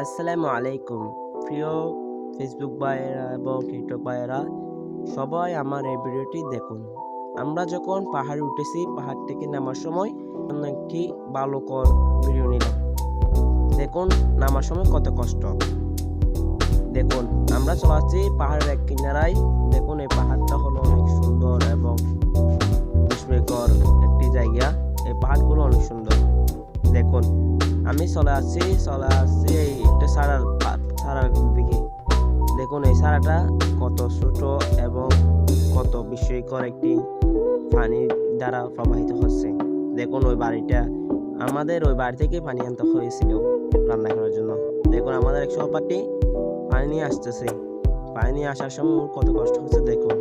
আসসালামু আলাইকুম প্রিয় ফেসবুক ভাইয়েরা এবং টিকটক ভাইয়েরা, সবাই আমার এই ভিডিওটি দেখুন। আমরা যখন পাহাড়ে উঠেছি, পাহাড় থেকে নামার সময় একটি বালুকর ভিডিও নিলাম। দেখুন নামার সময় কত কষ্ট। দেখুন আমরা চলে আসছি পাহাড়ের এক কিনারায়। দেখুন এই পাহাড়টা হলো অনেক সুন্দর এবং বিস্ময়কর একটি জায়গা। এই পাহাড়গুলো অনেক সুন্দর। দেখুন আমি চলে আসছি এই একটা সারার দিকে। দেখুন এই সারাটা কত ছোট এবং কত বিস্ময়কর একটি পানি দ্বারা প্রবাহিত হচ্ছে। দেখুন ওই বাড়িটা, আমাদের ওই বাড়ি থেকে পানি আনতে হয়েছিল রান্না করার জন্য। দেখুন আমাদের এক সহপাঠী পানি নিয়ে আসতেছে। পানি নিয়ে আসার সময় ওর কত কষ্ট হচ্ছে। দেখুন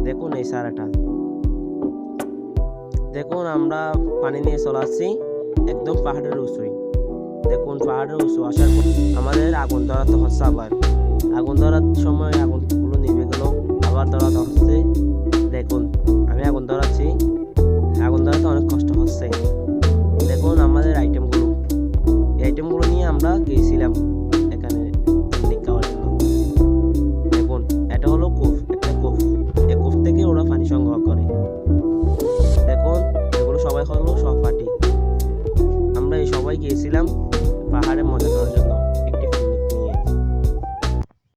দেখুন এই সারাটা। দেখুন আমরা পানি নিয়ে চলে আসছি একদম পাহাড়ের উঁচুই। দেখুন পাহাড়ের উঁচু আসার পর আমাদের আগুন ধরাতে হচ্ছে। আবার আগুন ধরার সময় আগুনগুলো নিভে গেল, আবার ধরাতে হচ্ছে। দেখুন আমি আগুন ধরাচ্ছি, আগুন ধরাতে অনেক কষ্ট হচ্ছে। দেখুন আমাদের এই আইটেমগুলো নিয়ে আমরা গিয়েছিলাম এখানে পিকনিক খাওয়ার জন্য। দেখুন এটা হলো একটা কূপ। এই কূপ থেকে ওরা পানি সংগ্রহ করে। দেখুন এগুলো সবাই হলো সহপাঠী। আমরা এই সবাই গিয়েছিলাম পাহাড়ে মজা করার জন্য।